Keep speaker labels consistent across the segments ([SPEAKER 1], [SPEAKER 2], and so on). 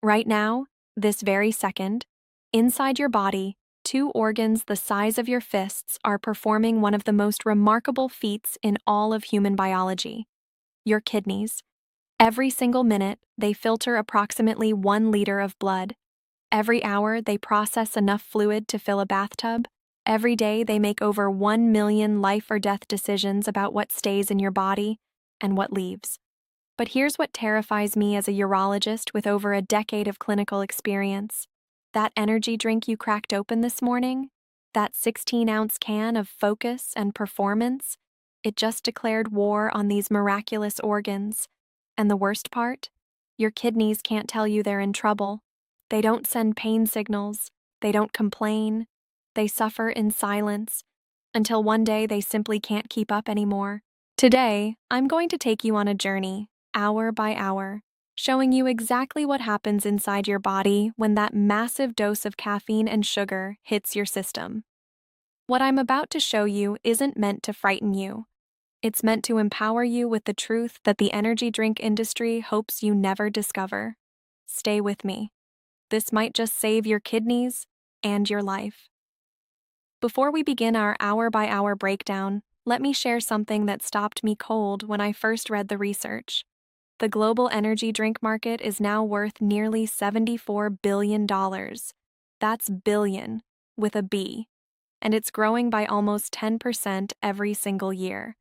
[SPEAKER 1] Right now, this very second, inside your body, two organs the size of your fists are performing one of the most remarkable feats in all of human biology. Your kidneys. Every single minute, they filter approximately 1 liter of blood. Every hour, they process enough fluid to fill a bathtub. Every day, they make over 1 million life or death decisions about what stays in your body and what leaves. But here's what terrifies me as a urologist with over a decade of clinical experience. That energy drink you cracked open this morning, that 16-ounce can of focus and performance, it just declared war on these miraculous organs. And the worst part? Your kidneys can't tell you they're in trouble. They don't send pain signals. They don't complain. They suffer in silence until one day they simply can't keep up anymore. Today, I'm going to take you on a journey, hour by hour, showing you exactly what happens inside your body when that massive dose of caffeine and sugar hits your system. What I'm about to show you isn't meant to frighten you. It's meant to empower you with the truth that the energy drink industry hopes you never discover. Stay with me. This might just save your kidneys and your life. Before we begin our hour-by-hour breakdown, let me share something that stopped me cold when I first read the research. The global energy drink market is now worth nearly $74 billion. That's billion, with a B. And it's growing by almost 10% every single year.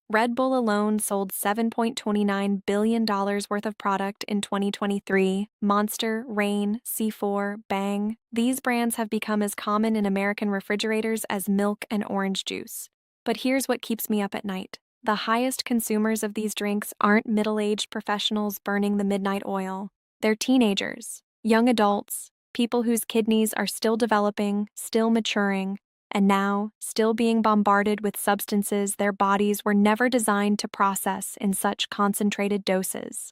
[SPEAKER 1] Red Bull alone sold $7.29 billion worth of product in 2023. Monster, Reign, C4, Bang. These brands have become as common in American refrigerators as milk and orange juice. But here's what keeps me up at night. The highest consumers of these drinks aren't middle-aged professionals burning the midnight oil. They're teenagers, young adults, people whose kidneys are still developing, still maturing, and now still being bombarded with substances their bodies were never designed to process in such concentrated doses.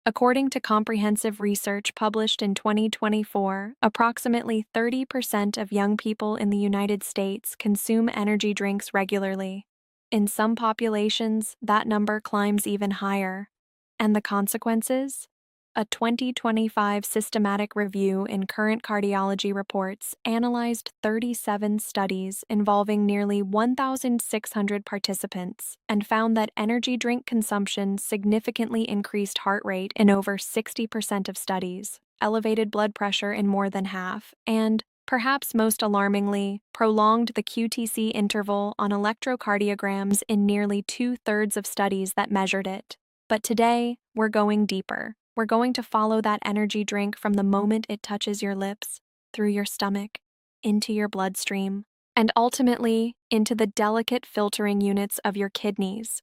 [SPEAKER 1] According to comprehensive research published in 2024, approximately 30% of young people in the United States consume energy drinks regularly. In some populations, that number climbs even higher. And the consequences? A 2025 systematic review in Current Cardiology Reports analyzed 37 studies involving nearly 1,600 participants and found that energy drink consumption significantly increased heart rate in over 60% of studies, elevated blood pressure in more than half, and, perhaps most alarmingly, prolonged the QTc interval on electrocardiograms in nearly 2/3 of studies that measured it. But today, we're going deeper. We're going to follow that energy drink from the moment it touches your lips, through your stomach, into your bloodstream, and ultimately into the delicate filtering units of your kidneys.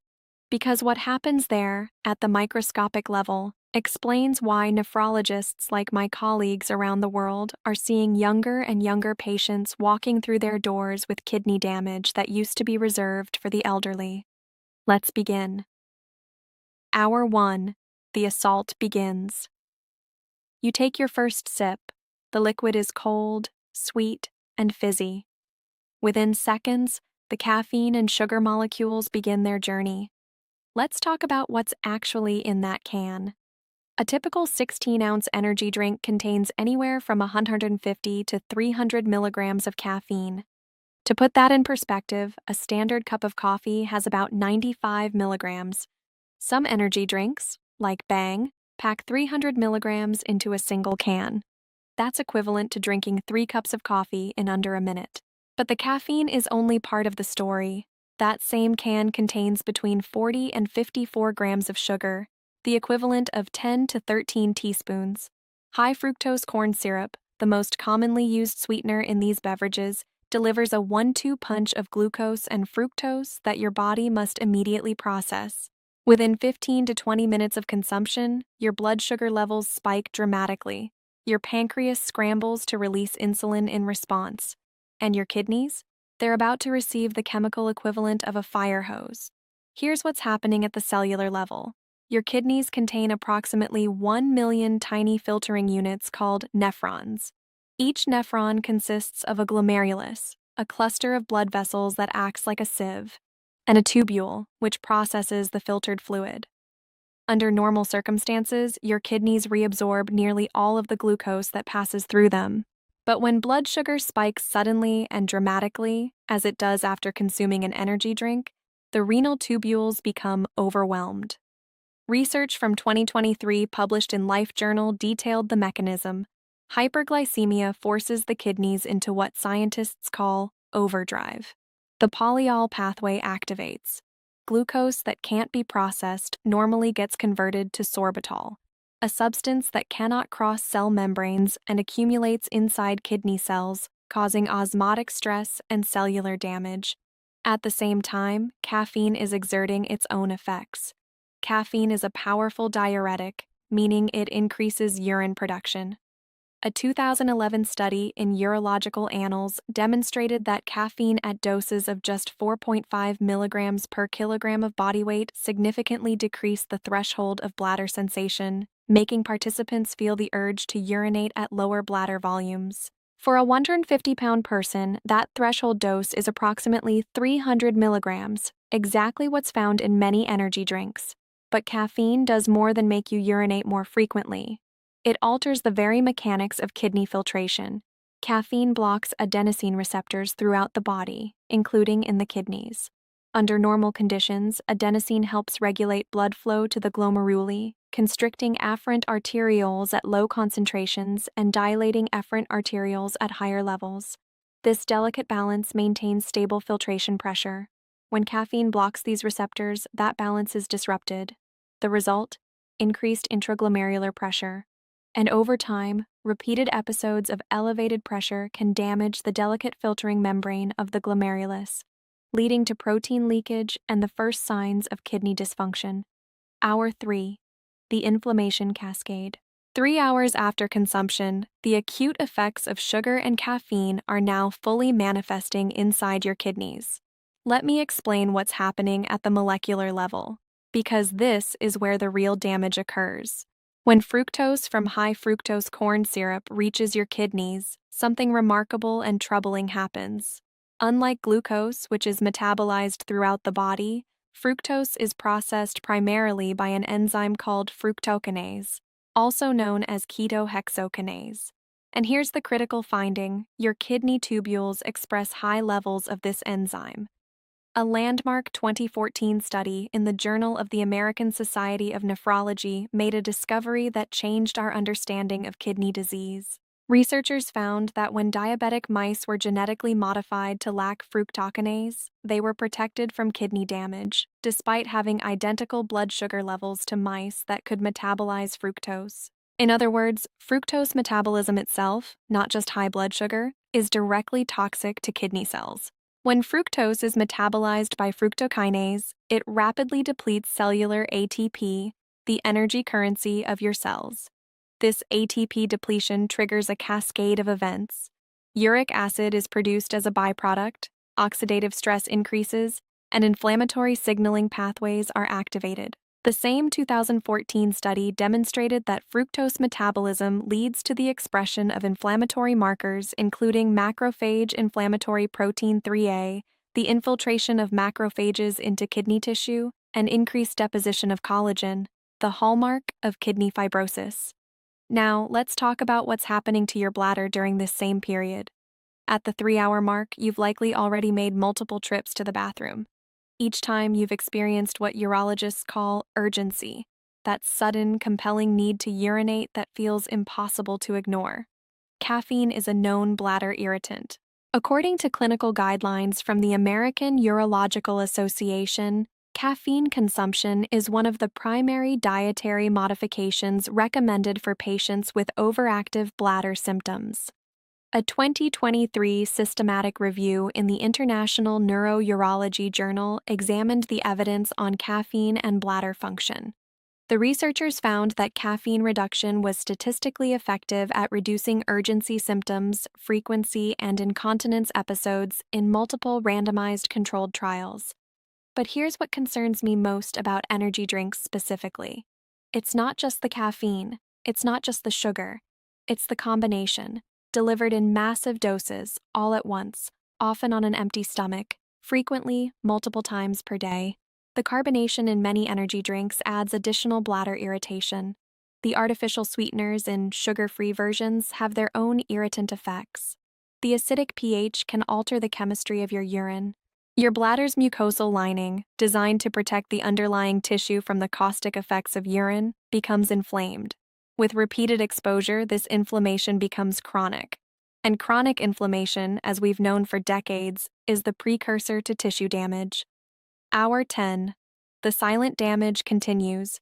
[SPEAKER 1] Because what happens there, at the microscopic level, explains why nephrologists like my colleagues around the world are seeing younger and younger patients walking through their doors with kidney damage that used to be reserved for the elderly. Let's begin. Hour 1. The assault begins. You take your first sip. The liquid is cold, sweet, and fizzy. Within seconds, the caffeine and sugar molecules begin their journey. Let's talk about what's actually in that can. A typical 16-ounce energy drink contains anywhere from 150 to 300 milligrams of caffeine. To put that in perspective, a standard cup of coffee has about 95 milligrams. Some energy drinks, like Bang, pack 300 milligrams into a single can. That's equivalent to drinking 3 cups of coffee in under a minute. But the caffeine is only part of the story. That same can contains between 40 and 54 grams of sugar, the equivalent of 10 to 13 teaspoons. High fructose corn syrup, the most commonly used sweetener in these beverages, delivers a 1-2 punch of glucose and fructose that your body must immediately process. Within 15 to 20 minutes of consumption, your blood sugar levels spike dramatically. Your pancreas scrambles to release insulin in response. And your kidneys? They're about to receive the chemical equivalent of a fire hose. Here's what's happening at the cellular level. Your kidneys contain approximately 1 million tiny filtering units called nephrons. Each nephron consists of a glomerulus, a cluster of blood vessels that acts like a sieve, and a tubule, which processes the filtered fluid. Under normal circumstances, your kidneys reabsorb nearly all of the glucose that passes through them. But when blood sugar spikes suddenly and dramatically, as it does after consuming an energy drink, the renal tubules become overwhelmed. Research from 2023 published in Life Journal detailed the mechanism. Hyperglycemia forces the kidneys into what scientists call overdrive. The polyol pathway activates. Glucose that can't be processed normally gets converted to sorbitol, a substance that cannot cross cell membranes and accumulates inside kidney cells, causing osmotic stress and cellular damage. At the same time, caffeine is exerting its own effects. Caffeine is a powerful diuretic, meaning it increases urine production. A 2011 study in Urological Annals demonstrated that caffeine at doses of just 4.5 milligrams per kilogram of body weight significantly decreased the threshold of bladder sensation, making participants feel the urge to urinate at lower bladder volumes. For a 150-pound person, that threshold dose is approximately 300 milligrams, exactly what's found in many energy drinks. But caffeine does more than make you urinate more frequently. It alters the very mechanics of kidney filtration. Caffeine blocks adenosine receptors throughout the body, including in the kidneys. Under normal conditions, adenosine helps regulate blood flow to the glomeruli, constricting afferent arterioles at low concentrations and dilating efferent arterioles at higher levels. This delicate balance maintains stable filtration pressure. When caffeine blocks these receptors, that balance is disrupted. The result? Increased intraglomerular pressure. And over time, repeated episodes of elevated pressure can damage the delicate filtering membrane of the glomerulus, leading to protein leakage and the first signs of kidney dysfunction. Hour 3. The inflammation cascade. 3 hours after consumption, the acute effects of sugar and caffeine are now fully manifesting inside your kidneys. Let me explain what's happening at the molecular level, because this is where the real damage occurs. When fructose from high fructose corn syrup reaches your kidneys, something remarkable and troubling happens. Unlike glucose, which is metabolized throughout the body, fructose is processed primarily by an enzyme called fructokinase, also known as ketohexokinase. And here's the critical finding: your kidney tubules express high levels of this enzyme. A landmark 2014 study in the Journal of the American Society of Nephrology made a discovery that changed our understanding of kidney disease. Researchers found that when diabetic mice were genetically modified to lack fructokinase, they were protected from kidney damage, despite having identical blood sugar levels to mice that could metabolize fructose. In other words, fructose metabolism itself, not just high blood sugar, is directly toxic to kidney cells. When fructose is metabolized by fructokinase, it rapidly depletes cellular ATP, the energy currency of your cells. This ATP depletion triggers a cascade of events. Uric acid is produced as a byproduct, oxidative stress increases, and inflammatory signaling pathways are activated. The same 2014 study demonstrated that fructose metabolism leads to the expression of inflammatory markers, including macrophage inflammatory protein 3A, the infiltration of macrophages into kidney tissue, and increased deposition of collagen, the hallmark of kidney fibrosis. Now, let's talk about what's happening to your bladder during this same period. At the 3-hour mark, you've likely already made multiple trips to the bathroom. Each time you've experienced what urologists call urgency, that sudden, compelling need to urinate that feels impossible to ignore. Caffeine is a known bladder irritant. According to clinical guidelines from the American Urological Association, caffeine consumption is one of the primary dietary modifications recommended for patients with overactive bladder symptoms. A 2023 systematic review in the International Neurourology Journal examined the evidence on caffeine and bladder function. The researchers found that caffeine reduction was statistically effective at reducing urgency symptoms, frequency, and incontinence episodes in multiple randomized controlled trials. But here's what concerns me most about energy drinks specifically. It's not just the caffeine, it's not just the sugar, it's the combination. Delivered in massive doses, all at once, often on an empty stomach, frequently, multiple times per day. The carbonation in many energy drinks adds additional bladder irritation. The artificial sweeteners in sugar-free versions have their own irritant effects. The acidic pH can alter the chemistry of your urine. Your bladder's mucosal lining, designed to protect the underlying tissue from the caustic effects of urine, becomes inflamed. With repeated exposure, this inflammation becomes chronic. And chronic inflammation, as we've known for decades, is the precursor to tissue damage. Hour 10. The silent damage continues.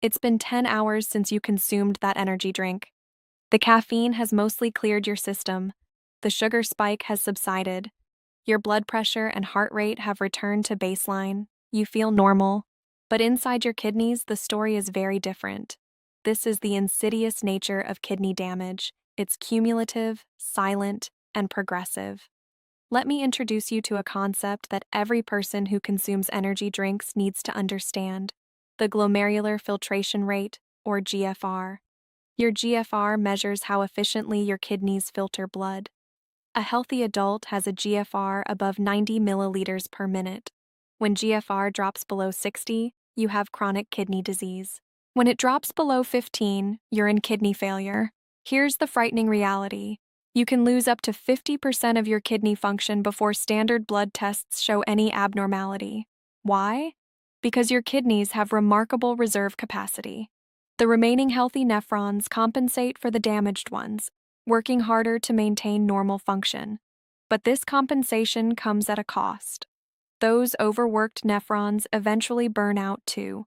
[SPEAKER 1] It's been 10 hours since you consumed that energy drink. The caffeine has mostly cleared your system. The sugar spike has subsided. Your blood pressure and heart rate have returned to baseline. You feel normal. But inside your kidneys, the story is very different. This is the insidious nature of kidney damage. It's cumulative, silent, and progressive. Let me introduce you to a concept that every person who consumes energy drinks needs to understand: the glomerular filtration rate, or GFR. Your GFR measures how efficiently your kidneys filter blood. A healthy adult has a GFR above 90 milliliters per minute. When GFR drops below 60, you have chronic kidney disease. When it drops below 15, you're in kidney failure. Here's the frightening reality: you can lose up to 50% of your kidney function before standard blood tests show any abnormality. Why? Because your kidneys have remarkable reserve capacity. The remaining healthy nephrons compensate for the damaged ones, working harder to maintain normal function. But this compensation comes at a cost. Those overworked nephrons eventually burn out too.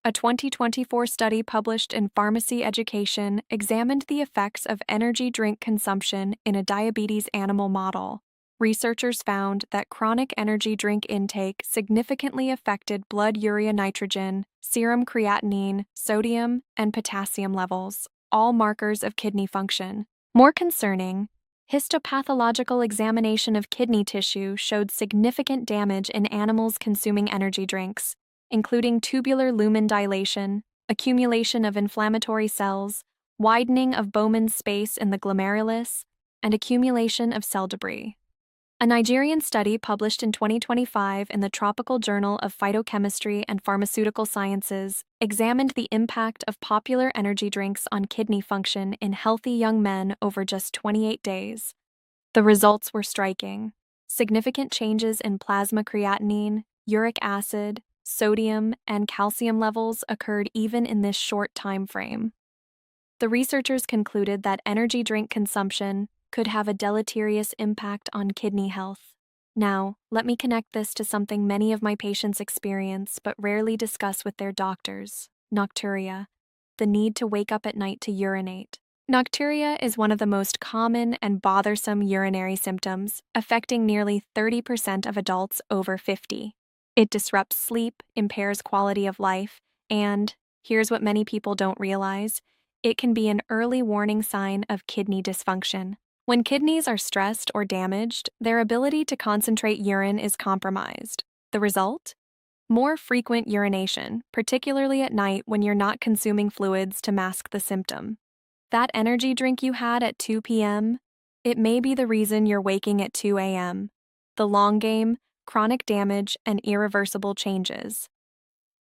[SPEAKER 1] A 2024 study published in Pharmacy Education examined the effects of energy drink consumption in a diabetes animal model. Researchers found that chronic energy drink intake significantly affected blood urea nitrogen, serum creatinine, sodium, and potassium levels, all markers of kidney function. More concerning, histopathological examination of kidney tissue showed significant damage in animals consuming energy drinks, including tubular lumen dilation, accumulation of inflammatory cells, widening of Bowman's space in the glomerulus, and accumulation of cell debris. A Nigerian study published in 2025 in the Tropical Journal of Phytochemistry and Pharmaceutical Sciences examined the impact of popular energy drinks on kidney function in healthy young men over just 28 days. The results were striking. Significant changes in plasma creatinine, uric acid, sodium, and calcium levels occurred even in this short time frame. The researchers concluded that energy drink consumption could have a deleterious impact on kidney health. Now, let me connect this to something many of my patients experience but rarely discuss with their doctors: nocturia, the need to wake up at night to urinate. Nocturia is one of the most common and bothersome urinary symptoms, affecting nearly 30% of adults over 50. It disrupts sleep, impairs quality of life, and, here's what many people don't realize, it can be an early warning sign of kidney dysfunction. When kidneys are stressed or damaged, their ability to concentrate urine is compromised. The result? More frequent urination, particularly at night when you're not consuming fluids to mask the symptom. That energy drink you had at 2 p.m., it may be the reason you're waking at 2 a.m. The long game: chronic damage and irreversible changes.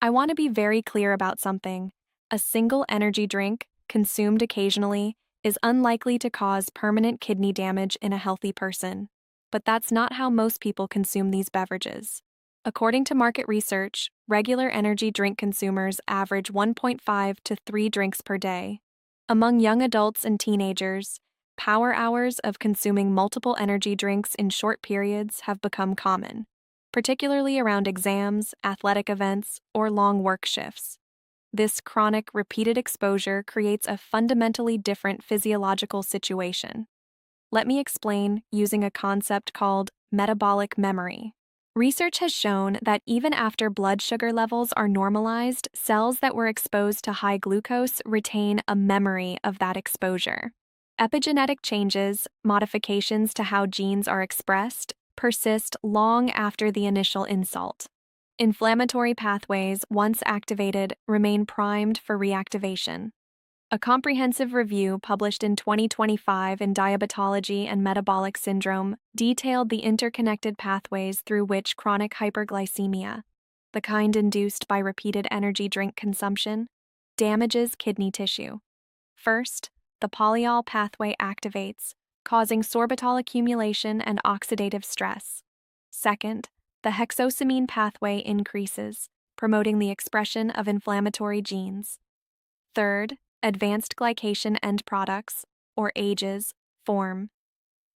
[SPEAKER 1] I want to be very clear about something. A single energy drink, consumed occasionally, is unlikely to cause permanent kidney damage in a healthy person. But that's not how most people consume these beverages. According to market research, regular energy drink consumers average 1.5 to 3 drinks per day. Among young adults and teenagers, power hours of consuming multiple energy drinks in short periods have become common, particularly around exams, athletic events, or long work shifts. This chronic, repeated exposure creates a fundamentally different physiological situation. Let me explain using a concept called metabolic memory. Research has shown that even after blood sugar levels are normalized, cells that were exposed to high glucose retain a memory of that exposure. Epigenetic changes, modifications to how genes are expressed, persist long after the initial insult. Inflammatory pathways, once activated, remain primed for reactivation. A comprehensive review published in 2025 in Diabetology and Metabolic Syndrome detailed the interconnected pathways through which chronic hyperglycemia, the kind induced by repeated energy drink consumption, damages kidney tissue. First, the polyol pathway activates, causing sorbitol accumulation and oxidative stress. Second, the hexosamine pathway increases, promoting the expression of inflammatory genes. Third, advanced glycation end products, or AGEs, form.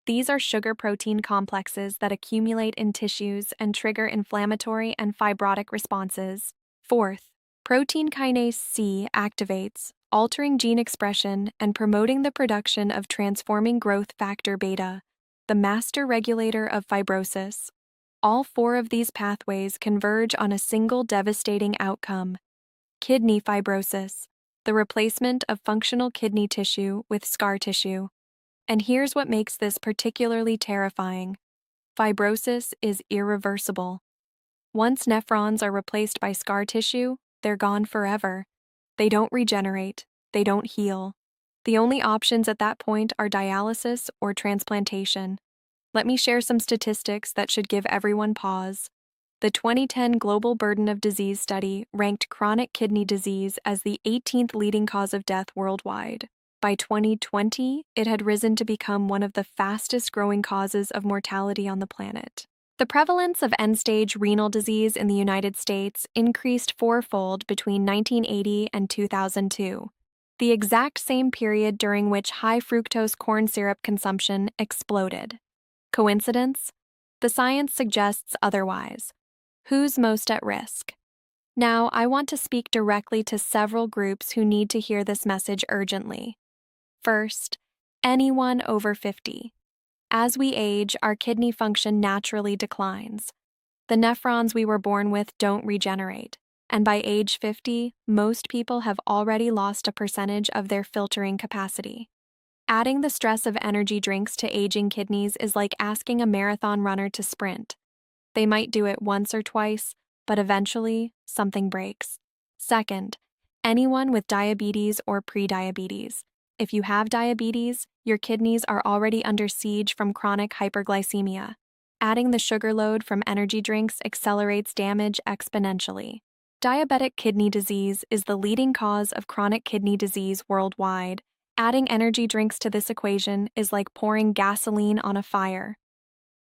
[SPEAKER 1] These are sugar protein complexes that accumulate in tissues and trigger inflammatory and fibrotic responses. Fourth, protein kinase C activates, altering gene expression and promoting the production of transforming growth factor beta, the master regulator of fibrosis. All four of these pathways converge on a single devastating outcome: kidney fibrosis, the replacement of functional kidney tissue with scar tissue. And here's what makes this particularly terrifying: fibrosis is irreversible. Once nephrons are replaced by scar tissue, they're gone forever. They don't regenerate, they don't heal. The only options at that point are dialysis or transplantation. Let me share some statistics that should give everyone pause. The 2010 Global Burden of Disease study ranked chronic kidney disease as the 18th leading cause of death worldwide. By 2020, it had risen to become one of the fastest-growing causes of mortality on the planet. The prevalence of end-stage renal disease in the United States increased fourfold between 1980 and 2002, the exact same period during which high-fructose corn syrup consumption exploded. Coincidence? The science suggests otherwise. Who's most at risk? Now, I want to speak directly to several groups who need to hear this message urgently. First, anyone over 50. As we age, our kidney function naturally declines. The nephrons we were born with don't regenerate, and by age 50, most people have already lost a percentage of their filtering capacity. Adding the stress of energy drinks to aging kidneys is like asking a marathon runner to sprint. They might do it once or twice, but eventually, something breaks. Second, anyone with diabetes or prediabetes. If you have diabetes, your kidneys are already under siege from chronic hyperglycemia. Adding the sugar load from energy drinks accelerates damage exponentially. Diabetic kidney disease is the leading cause of chronic kidney disease worldwide. Adding energy drinks to this equation is like pouring gasoline on a fire.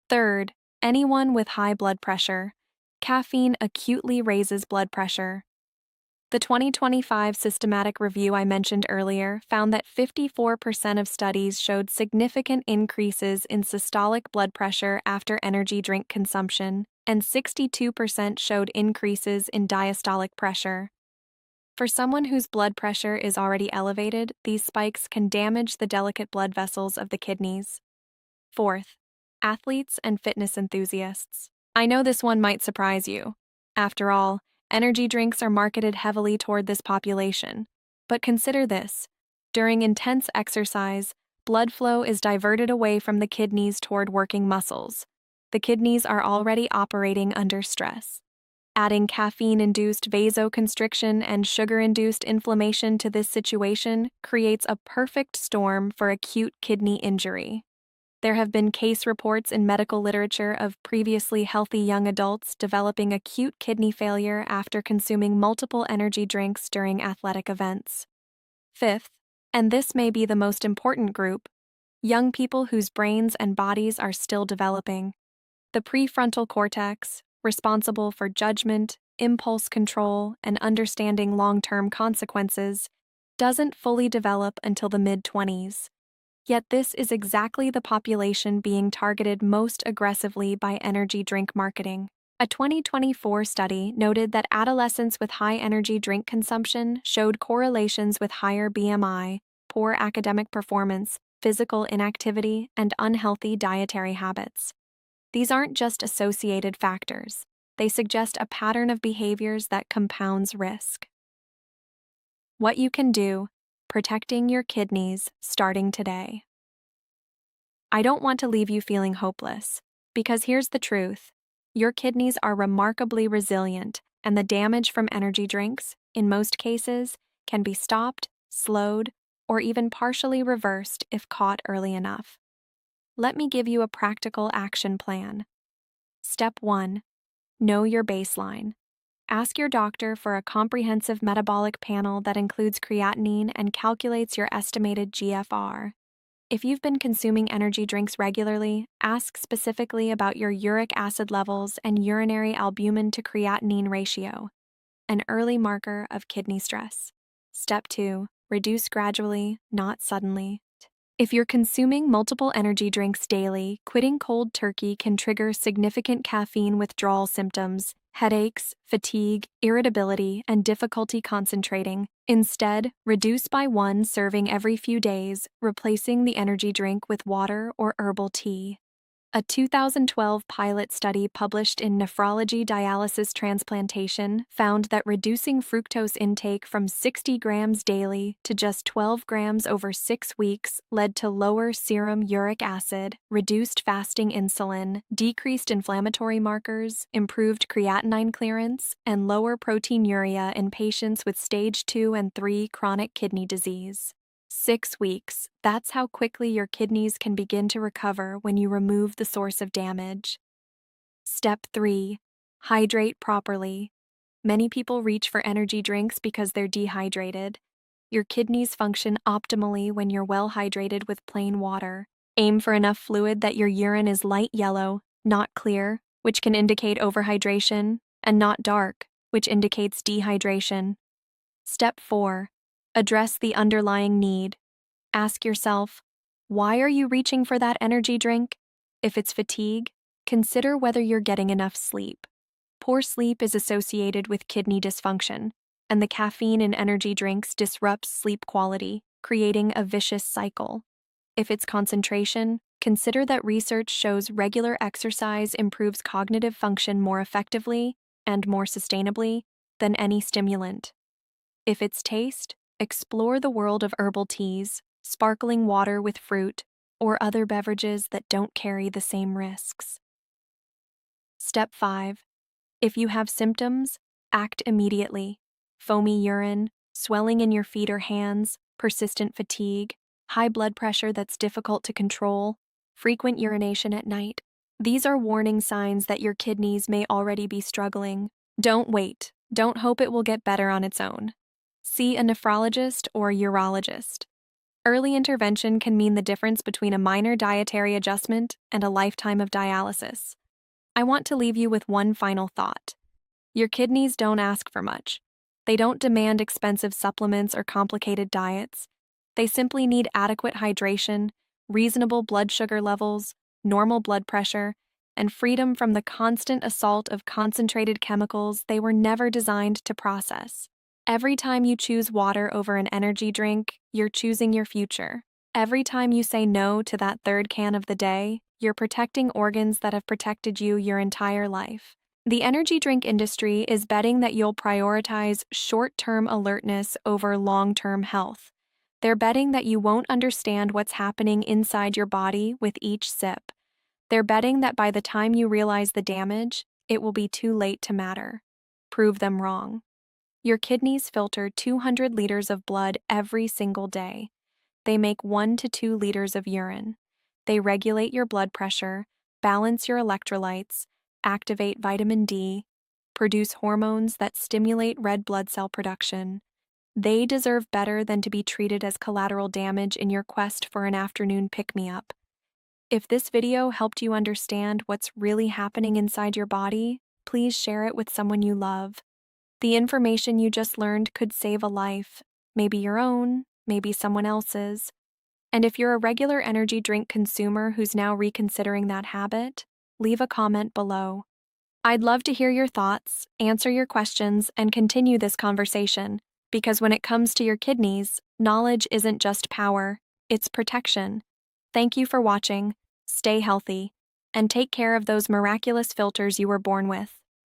[SPEAKER 1] Third, anyone with high blood pressure. Caffeine acutely raises blood pressure. The 2025 systematic review I mentioned earlier found that 54% of studies showed significant increases in systolic blood pressure after energy drink consumption, and 62% showed increases in diastolic pressure. For someone whose blood pressure is already elevated, these spikes can damage the delicate blood vessels of the kidneys. Fourth, athletes and fitness enthusiasts. I know this one might surprise you. After all, energy drinks are marketed heavily toward this population. But consider this: during intense exercise, blood flow is diverted away from the kidneys toward working muscles. The kidneys are already operating under stress. Adding caffeine-induced vasoconstriction and sugar-induced inflammation to this situation creates a perfect storm for acute kidney injury. There have been case reports in medical literature of previously healthy young adults developing acute kidney failure after consuming multiple energy drinks during athletic events. Fifth, and this may be the most important group, young people whose brains and bodies are still developing. The prefrontal cortex, responsible for judgment, impulse control, and understanding long-term consequences, doesn't fully develop until the mid-20s. Yet this is exactly the population being targeted most aggressively by energy drink marketing. A 2024 study noted that adolescents with high energy drink consumption showed correlations with higher BMI, poor academic performance, physical inactivity, and unhealthy dietary habits. These aren't just associated factors. They suggest a pattern of behaviors that compounds risk. What you can do: protecting your kidneys starting today. I don't want to leave you feeling hopeless, because here's the truth: your kidneys are remarkably resilient, and the damage from energy drinks, in most cases, can be stopped, slowed, or even partially reversed if caught early enough. Let me give you a practical action plan. Step 1. Know your baseline. Ask your doctor for a comprehensive metabolic panel that includes creatinine and calculates your estimated GFR. If you've been consuming energy drinks regularly, ask specifically about your uric acid levels and urinary albumin to creatinine ratio, an early marker of kidney stress. Step 2. Reduce gradually, not suddenly. If you're consuming multiple energy drinks daily, quitting cold turkey can trigger significant caffeine withdrawal symptoms, headaches, fatigue, irritability, and difficulty concentrating. Instead, reduce by one serving every few days, replacing the energy drink with water or herbal tea. A 2012 pilot study published in Nephrology Dialysis Transplantation found that reducing fructose intake from 60 grams daily to just 12 grams over 6 weeks led to lower serum uric acid, reduced fasting insulin, decreased inflammatory markers, improved creatinine clearance, and lower proteinuria in patients with stage 2 and 3 chronic kidney disease. 6 weeks. That's how quickly your kidneys can begin to recover when you remove the source of damage. Step 3. Hydrate properly. Many people reach for energy drinks because they're dehydrated. Your kidneys function optimally when you're well hydrated with plain water. Aim for enough fluid that your urine is light yellow, not clear, which can indicate overhydration, and not dark, which indicates dehydration. Step 4. Address the underlying need. Ask yourself, why are you reaching for that energy drink? If it's fatigue, consider whether you're getting enough sleep. Poor sleep is associated with kidney dysfunction, and the caffeine in energy drinks disrupts sleep quality, creating a vicious cycle. If it's concentration, consider that research shows regular exercise improves cognitive function more effectively and more sustainably than any stimulant. If it's taste, explore the world of herbal teas, sparkling water with fruit, or other beverages that don't carry the same risks. Step 5. If you have symptoms, act immediately. Foamy urine, swelling in your feet or hands, persistent fatigue, high blood pressure that's difficult to control, frequent urination at night. These are warning signs that your kidneys may already be struggling. Don't wait. Don't hope it will get better on its own. See a nephrologist or urologist. Early intervention can mean the difference between a minor dietary adjustment and a lifetime of dialysis. I want to leave you with one final thought. Your kidneys don't ask for much. They don't demand expensive supplements or complicated diets. They simply need adequate hydration, reasonable blood sugar levels, normal blood pressure, and freedom from the constant assault of concentrated chemicals they were never designed to process. Every time you choose water over an energy drink, you're choosing your future. Every time you say no to that third can of the day, you're protecting organs that have protected you your entire life. The energy drink industry is betting that you'll prioritize short-term alertness over long-term health. They're betting that you won't understand what's happening inside your body with each sip. They're betting that by the time you realize the damage, it will be too late to matter. Prove them wrong. Your kidneys filter 200 liters of blood every single day. They make 1 to 2 liters of urine. They regulate your blood pressure, balance your electrolytes, activate vitamin D, produce hormones that stimulate red blood cell production. They deserve better than to be treated as collateral damage in your quest for an afternoon pick-me-up. If this video helped you understand what's really happening inside your body, please share it with someone you love. The information you just learned could save a life, maybe your own, maybe someone else's. And if you're a regular energy drink consumer who's now reconsidering that habit, leave a comment below. I'd love to hear your thoughts, answer your questions, and continue this conversation, because when it comes to your kidneys, knowledge isn't just power, it's protection. Thank you for watching, stay healthy, and take care of those miraculous filters you were born with.